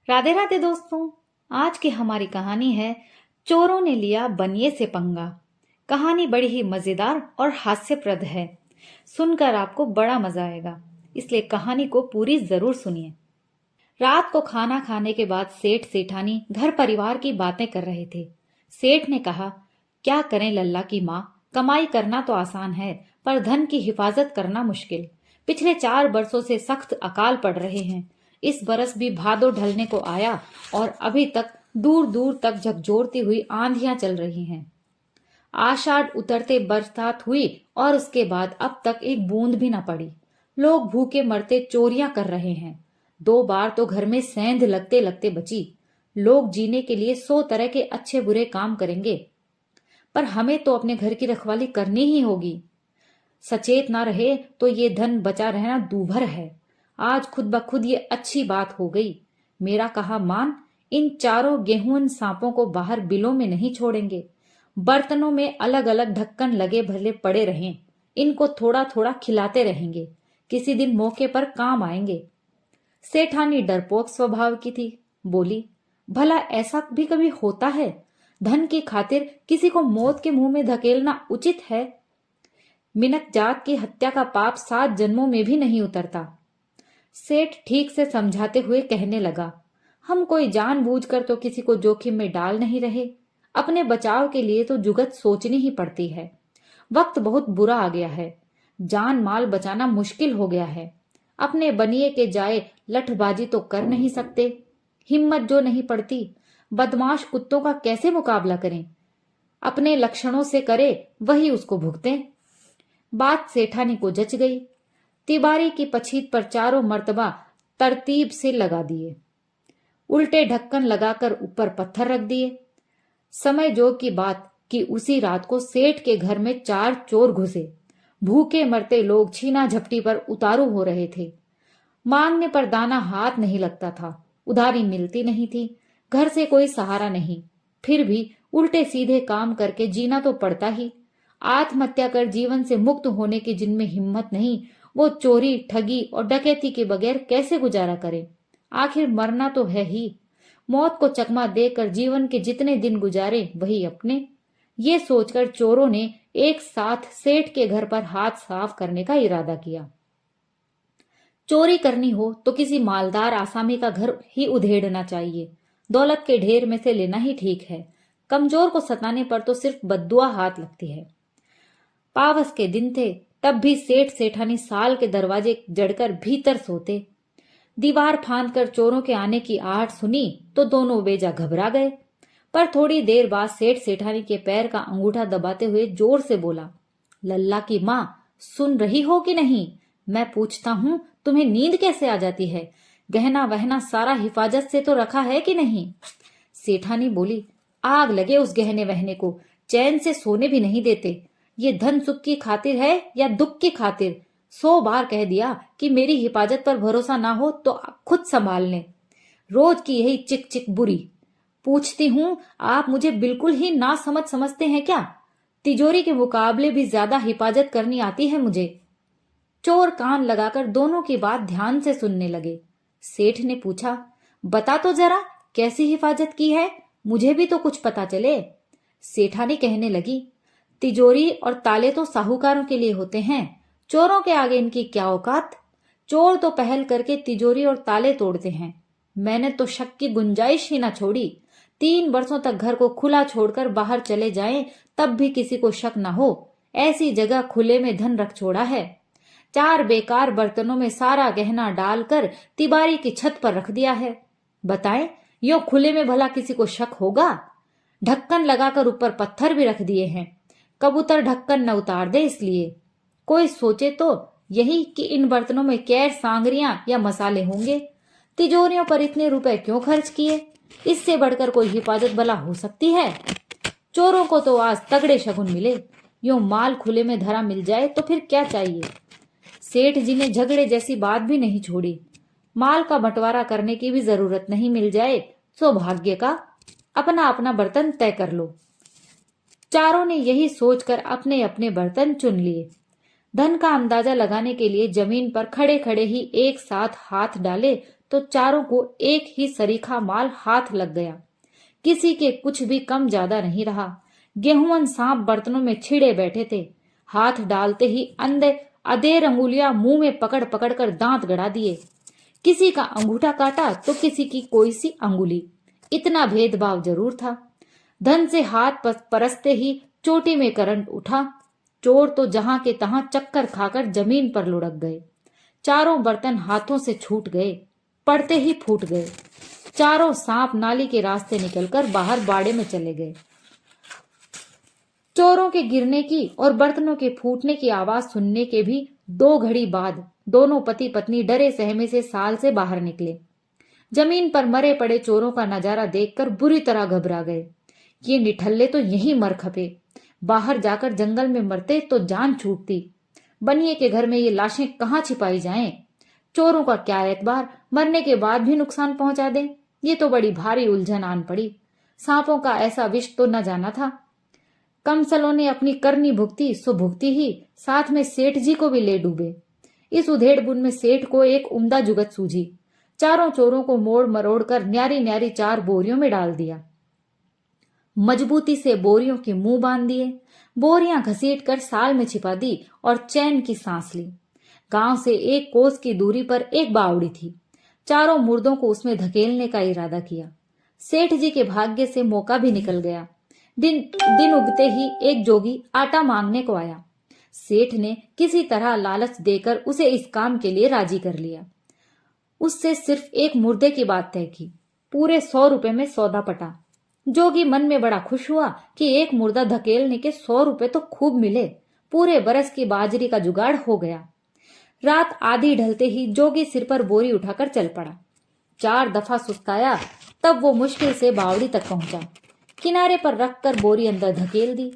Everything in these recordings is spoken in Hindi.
राधे राधे दोस्तों। आज की हमारी कहानी है चोरों ने लिया बनिए से पंगा। कहानी बड़ी ही मजेदार और हास्यप्रद है। सुनकर आपको बड़ा मजा आएगा, इसलिए कहानी को पूरी जरूर सुनिए। रात को खाना खाने के बाद सेठ सेठानी घर परिवार की बातें कर रहे थे। सेठ ने कहा, क्या करें लल्ला की माँ, कमाई करना तो आसान है पर धन की हिफाजत करना मुश्किल। पिछले 4 वर्षों से सख्त अकाल पड़ रहे हैं। इस बरस भी भादो ढलने को आया और अभी तक दूर दूर तक झकझोरती हुई आंधियां चल रही हैं। आषाढ़ उतरते बरसात हुई और उसके बाद अब तक एक बूंद भी न पड़ी। लोग भूखे मरते चोरियां कर रहे हैं। 2 बार तो घर में सेंध लगते लगते बची। लोग जीने के लिए 100 तरह के अच्छे बुरे काम करेंगे, पर हमें तो अपने घर की रखवाली करनी ही होगी। सचेत ना रहे तो ये धन बचा रहना दूभर है। आज खुद ब खुद ये अच्छी बात हो गई। मेरा कहा मान, इन चारों गेहूं सांपों को बाहर बिलों में नहीं छोड़ेंगे। बर्तनों में अलग अलग ढक्कन लगे भले पड़े रहें। इनको थोड़ा थोड़ा खिलाते रहेंगे, किसी दिन मौके पर काम आएंगे। सेठानी डरपोक स्वभाव की थी। बोली, भला ऐसा भी कभी होता है? धन की खातिर किसी को मौत के मुंह में धकेलना उचित है? मिनक जात की हत्या का पाप 7 जन्मों में भी नहीं उतरता। सेठ ठीक से समझाते हुए कहने लगा, हम कोई जानबूझकर तो किसी को जोखिम में डाल नहीं रहे। अपने बचाव के लिए तो जुगत सोचनी ही पड़ती है। वक्त बहुत बुरा आ गया है। जान माल बचाना मुश्किल हो गया है। अपने बनिए के जाए लठबाजी तो कर नहीं सकते। हिम्मत जो नहीं पड़ती, बदमाश कुत्तों का कैसे मुकाबला करें? अपने लक्षणों से करे वही उसको भुगतें। बात सेठानी को जच गई। तिबारी की पछीत पर चारों मर्तबा तरतीब से लगा दिए। उल्टे ढक्कन लगाकर ऊपर पत्थर रख दिए। समय जोग की बात कि उसी रात को सेठ के घर में 4 चोर घुसे। भूखे मरते लोग छीना झपटी पर उतारू हो रहे थे। मांगने पर दाना हाथ नहीं लगता था। उधारी मिलती नहीं थी। घर से कोई सहारा नहीं। फिर भी उल्टे सीधे काम करके जीना तो पड़ता ही। आत्महत्या कर जीवन से मुक्त होने की जिनमें हिम्मत नहीं, वो चोरी ठगी और डकैती के बगैर कैसे गुजारा करें? आखिर मरना तो है ही। मौत को चकमा देकर जीवन के जितने दिन गुजारे वही अपने। ये सोचकर चोरों ने एक साथ सेठ के घर पर हाथ साफ करने का इरादा किया। चोरी करनी हो तो किसी मालदार आसामी का घर ही उधेड़ना चाहिए। दौलत के ढेर में से लेना ही ठीक है। कमजोर को सताने पर तो सिर्फ बद्दुआ हाथ लगती है। पावस के दिन थे, तब भी सेठ सेठानी साल के दरवाजे जड़कर भीतर सोते। दीवार फांद कर चोरों के आने की आहट सुनी तो दोनों बेजा घबरा गए। पर थोड़ी देर बाद सेठ सेठानी के पैर का अंगूठा दबाते हुए जोर से बोला, लल्ला की माँ, सुन रही हो कि नहीं? मैं पूछता हूँ, तुम्हें नींद कैसे आ जाती है? गहना वहना सारा हिफाजत से तो रखा है कि नहीं? सेठानी बोली, आग लगे उस गहने वहने को, चैन से सोने भी नहीं देते। ये धन सुख की खातिर है या दुख की खातिर? 100 बार कह दिया कि मेरी हिफाजत पर भरोसा ना हो तो आप खुद संभाल लें। रोज की यही चिक चिक बुरी। पूछती हूँ, आप मुझे बिल्कुल ही ना समझते हैं क्या? तिजोरी के मुकाबले भी ज्यादा हिफाजत करनी आती है मुझे। चोर कान लगाकर दोनों की बात ध्यान से सुनने लगे। सेठ ने पूछा, बता तो जरा, कैसी हिफाजत की है? मुझे भी तो कुछ पता चले। सेठानी कहने लगी, तिजोरी और ताले तो साहूकारों के लिए होते हैं, चोरों के आगे इनकी क्या औकात। चोर तो पहल करके तिजोरी और ताले तोड़ते हैं। मैंने तो शक की गुंजाइश ही ना छोड़ी। 3 वर्षों तक घर को खुला छोड़कर बाहर चले जाएं तब भी किसी को शक ना हो, ऐसी जगह खुले में धन रख छोड़ा है। 4 बेकार बर्तनों में सारा गहना डालकर तिबारी की छत पर रख दिया है। बताएं, यो खुले में भला किसी को शक होगा? ढक्कन लगाकर ऊपर पत्थर भी रख दिए हैं, कबूतर ढक्कन न उतार दे इसलिए। कोई सोचे तो यही कि इन बर्तनों में कैर सांगरियां या मसाले होंगे। तिजोरियों पर इतने रुपए क्यों खर्च किए? इससे बढ़कर कोई हिफाजत भला हो सकती है? चोरों को तो आज तगड़े शगुन मिले। यूं माल खुले में धरा मिल जाए तो फिर क्या चाहिए? सेठ जी ने झगड़े जैसी बात भी नहीं छोड़ी। माल का बंटवारा करने की भी जरूरत नहीं, मिल जाए सौभाग्य का। अपना अपना बर्तन तय कर लो। चारों ने यही सोचकर अपने अपने बर्तन चुन लिए। धन का अंदाजा लगाने के लिए जमीन पर खड़े खड़े ही एक साथ हाथ डाले तो चारों को एक ही सरीखा माल हाथ लग गया। किसी के कुछ भी कम ज्यादा नहीं रहा। गेहूं सांप बर्तनों में छिड़े बैठे थे। हाथ डालते ही अंधे अधेर अंगुलियां मुंह में पकड़ पकड़ कर दांत गड़ा दिए। किसी का अंगूठा काटा तो किसी की कोई सी अंगुली। इतना भेदभाव जरूर था। धन से हाथ परसते ही चोटी में करंट उठा। चोर तो जहां के तहां चक्कर खाकर जमीन पर लुढ़क गए। चारों बर्तन हाथों से छूट गए, पड़ते ही फूट गए। चारों सांप नाली के रास्ते निकलकर बाहर बाड़े में चले गए। चोरों के गिरने की और बर्तनों के फूटने की आवाज सुनने के भी 2 घड़ी बाद दोनों पति पत्नी डरे सहमे से साल से बाहर निकले। जमीन पर मरे पड़े चोरों का नजारा देखकर बुरी तरह घबरा गए। ये निठल्ले तो यहीं मर खपे, बाहर जाकर जंगल में मरते तो जान छूटती। बनिए के घर में ये लाशें कहाँ छिपाई जाएं? चोरों का क्या एतबार, मरने के बाद भी नुकसान पहुंचा दें। ये तो बड़ी भारी उलझन आन पड़ी। सांपों का ऐसा विष तो न जाना था। कमसलों ने अपनी करनी भुगती सो भुगती ही, साथ में सेठ जी को भी ले डूबे। इस उधेड़ बुन में सेठ को एक उम्दा जुगत सूझी। चारों चोरों को मोड़ मरोड़ कर न्यारी न्यारी 4 बोरियों में डाल दिया। मजबूती से बोरियों के मुंह बांध दिए। बोरियां घसीट कर साल में छिपा दी और चैन की सांस ली। गांव से 1 कोस की दूरी पर एक बावड़ी थी। चारों मुर्दों को उसमें धकेलने का इरादा किया। सेठ जी के भाग्य से मौका भी निकल गया। दिन उगते ही एक जोगी आटा मांगने को आया। सेठ ने किसी तरह लालच देकर उसे इस काम के लिए राजी कर लिया। उससे सिर्फ एक मुर्दे की बात तय की। पूरे 100 रुपए में सौदा पटा। जोगी मन में बड़ा खुश हुआ कि एक मुर्दा धकेलने के 100 रुपए तो खूब मिले। पूरे बरस की बाजरी का जुगाड़ हो गया। रात आधी ढलते ही जोगी सिर पर बोरी उठाकर चल पड़ा। 4 दफा सुस्ताया, तब वो मुश्किल से बावड़ी तक पहुंचा। किनारे पर रखकर बोरी अंदर धकेल दी।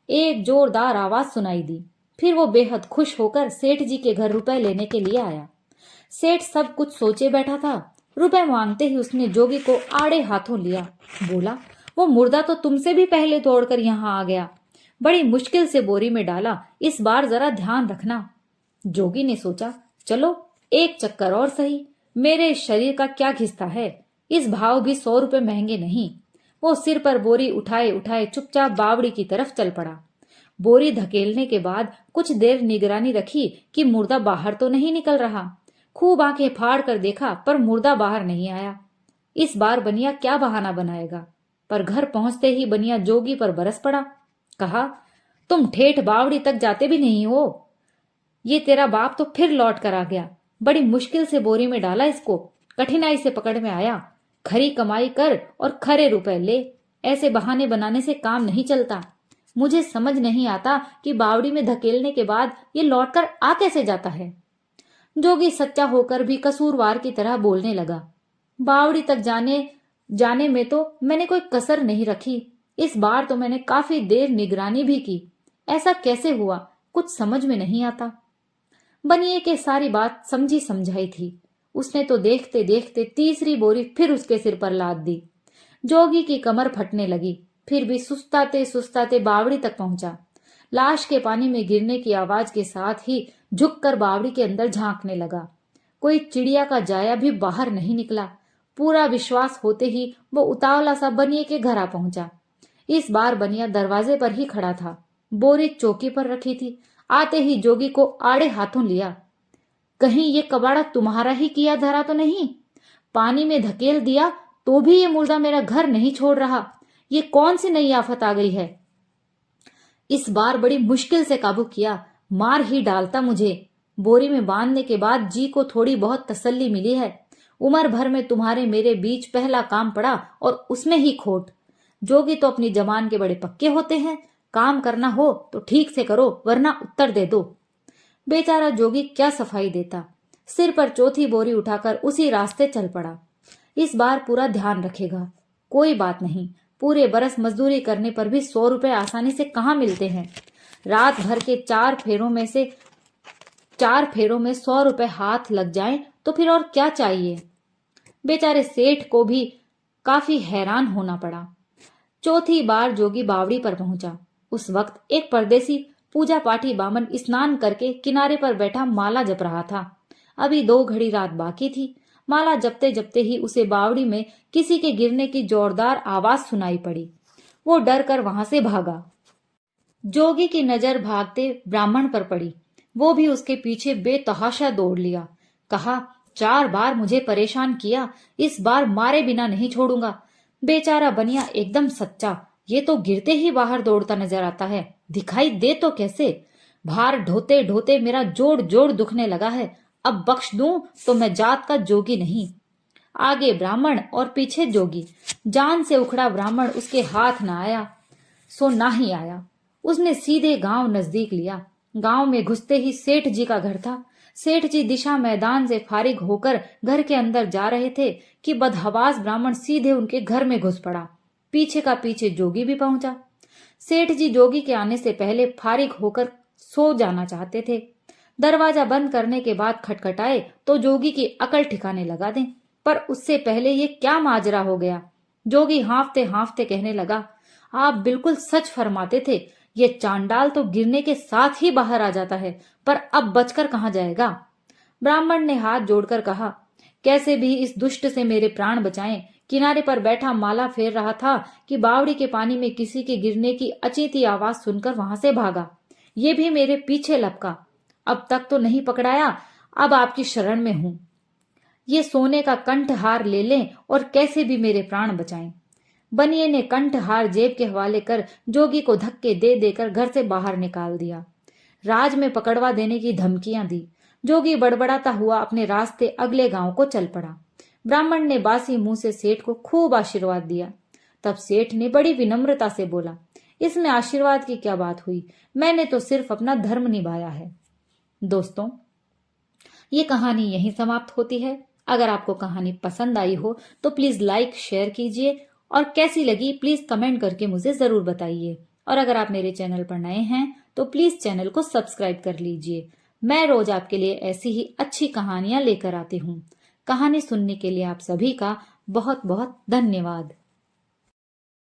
एक जोरदार आवाज सुनाई दी। फिर वो बेहद खुश होकर सेठ जी के घर रुपए लेने के लिए आया। सेठ सब कुछ सोचे बैठा था। रुपए मांगते ही उसने जोगी को आड़े हाथों लिया। बोला, वो मुर्दा तो तुमसे भी पहले दौड़कर यहाँ आ गया। बड़ी मुश्किल से बोरी में डाला, इस बार जरा ध्यान रखना। जोगी ने सोचा, चलो एक चक्कर और सही, मेरे शरीर का क्या घिसता है। इस भाव भी 100 रुपए महंगे नहीं। वो सिर पर बोरी उठाए उठाए चुपचाप बावड़ी की तरफ चल पड़ा। बोरी धकेलने के बाद कुछ देर निगरानी रखी कि मुर्दा बाहर तो नहीं निकल रहा। खूब आंखें फाड़ कर देखा, पर मुर्दा बाहर नहीं आया। इस बार बनिया क्या बहाना बनाएगा? पर घर पहुंचते ही बनिया जोगी पर बरस पड़ा। कहा, तुम ठेठ बावड़ी तक जाते भी नहीं हो। ये तेरा बाप तो फिर लौट कर आ गया। बड़ी मुश्किल से बोरी में डाला इसको, कठिनाई से पकड़ में आया। खरी कमाई कर और खरे रुपए ले। ऐसे बहाने बनाने से काम नहीं चलता। मुझे समझ नहीं आता कि बावड़ी में धकेलने के बाद ये लौटकर आ कैसे जाता है। जोगी सच्चा होकर भी कसूरवार की तरह बोलने लगा। बावड़ी तक जाने में तो मैंने कोई कसर नहीं रखी। इस बार तो मैंने काफी देर निगरानी भी की। ऐसा कैसे हुआ, कुछ समझ में नहीं आता। बनिए के सारी बात समझी समझाई थी। उसने तो देखते देखते तीसरी बोरी फिर उसके सिर पर लाद दी। जोगी की कमर फटने लगी, फिर भी सुस्ताते सुस्ताते बावड़ी तक पहुंचा। लाश के पानी में गिरने की आवाज के साथ ही झुककर बावड़ी के अंदर झांकने लगा। कोई चिड़िया का जाया भी बाहर नहीं निकला। पूरा विश्वास होते ही वो उतावला सा बनिए के घर आ पहुंचा। इस बार बनिया दरवाजे पर ही खड़ा था। बोरी चौकी पर रखी थी। आते ही जोगी को आड़े हाथों लिया। कहीं ये कबाड़ा तुम्हारा ही किया धरा तो नहीं? पानी में धकेल दिया तो भी ये मुर्दा मेरा घर नहीं छोड़ रहा। ये कौन सी नई आफत आ गई है? इस बार बड़ी मुश्किल से काबू किया, मार ही डालता मुझे। बोरी में बांधने के बाद जी को थोड़ी बहुत तसल्ली मिली है। उम्र भर में तुम्हारे मेरे बीच पहला काम पड़ा और उसमें ही खोट। जोगी तो अपनी जबान के बड़े पक्के होते हैं। काम करना हो तो ठीक से करो, वरना उत्तर दे दो। बेचारा जोगी क्या सफाई देता। सिर पर चौथी बोरी उठाकर उसी रास्ते चल पड़ा। इस बार पूरा ध्यान रखेगा। कोई बात नहीं, पूरे बरस मजदूरी करने पर भी 100 रुपए आसानी से कहाँ मिलते हैं। रात भर के 4 फेरों में 100 रुपए हाथ लग जाएं तो फिर और क्या चाहिए। बेचारे सेठ को भी काफी हैरान होना पड़ा। चौथी बार जोगी बावड़ी पर पहुंचा। उस वक्त एक परदेसी पूजा पाठी बामन स्नान करके किनारे पर बैठा माला जप रहा था। अभी 2 घड़ी रात बाकी थी। माला जपते जपते ही उसे बावड़ी में किसी के गिरने की जोरदार आवाज सुनाई पड़ी। वो डर कर वहां से भागा। जोगी की नजर भागते ब्राह्मण पर पड़ी। वो भी उसके पीछे बेतहाशा दौड़ लिया। कहा, 4 बार मुझे परेशान किया, इस बार मारे बिना नहीं छोड़ूंगा। बेचारा बनिया एकदम सच्चा, ये तो गिरते ही बाहर दौड़ता नजर आता है, दिखाई दे तो कैसे। भार ढोते ढोते मेरा जोड़ जोड़ दुखने लगा है, अब बख्श दूं तो मैं जात का जोगी नहीं। आगे ब्राह्मण और पीछे जोगी। जान से उखड़ा ब्राह्मण उसके हाथ न आया सो ना ही आया। उसने सीधे गांव नजदीक लिया। गांव में घुसते ही सेठ जी का घर था। सेठ जी दिशा मैदान से फारिग होकर घर के अंदर जा रहे थे कि बदहवास ब्राह्मण सीधे उनके घर में घुस पड़ा। पीछे का पीछे जोगी भी पहुंचा। सेठ जी जोगी के आने से पहले फारिग होकर सो जाना चाहते थे। दरवाजा बंद करने के बाद खटखटाए तो जोगी की अकल ठिकाने लगा दें, पर उससे पहले ये क्या माजरा हो गया। जोगी हांफते हांफते कहने लगा, आप बिल्कुल सच फरमाते थे, ये चांडाल तो गिरने के साथ ही बाहर आ जाता है, पर अब बचकर कहाँ जाएगा। ब्राह्मण ने हाथ जोड़कर कहा, कैसे भी इस दुष्ट से मेरे प्राण बचाएं। किनारे पर बैठा माला फेर रहा था कि बावड़ी के पानी में किसी के गिरने की अचेती आवाज सुनकर वहां से भागा। ये भी मेरे पीछे लपका। अब तक तो नहीं पकड़ाया, अब आपकी शरण में हूं। ये सोने का कंठहार ले लें और कैसे भी मेरे प्राण बचाएं। बनिए ने कंठहार जेब के हवाले कर जोगी को धक्के दे देकर घर से बाहर निकाल दिया। राज में पकड़वा देने की धमकियां दी। जोगी बड़बड़ाता हुआ अपने रास्ते अगले गांव को चल पड़ा। ब्राह्मण ने बासी मुंह से सेठ को खूब आशीर्वाद दिया। तब सेठ ने बड़ी विनम्रता से बोला, इसमें आशीर्वाद की क्या बात हुई, मैंने तो सिर्फ अपना धर्म निभाया है। दोस्तों, ये कहानी यहीं समाप्त होती है। अगर आपको कहानी पसंद आई हो तो प्लीज लाइक शेयर कीजिए और कैसी लगी प्लीज कमेंट करके मुझे जरूर बताइए। और अगर आप मेरे चैनल पर नए हैं तो प्लीज चैनल को सब्सक्राइब कर लीजिए। मैं रोज आपके लिए ऐसी ही अच्छी कहानियां लेकर आती हूँ। कहानी सुनने के लिए आप सभी का बहुत बहुत धन्यवाद।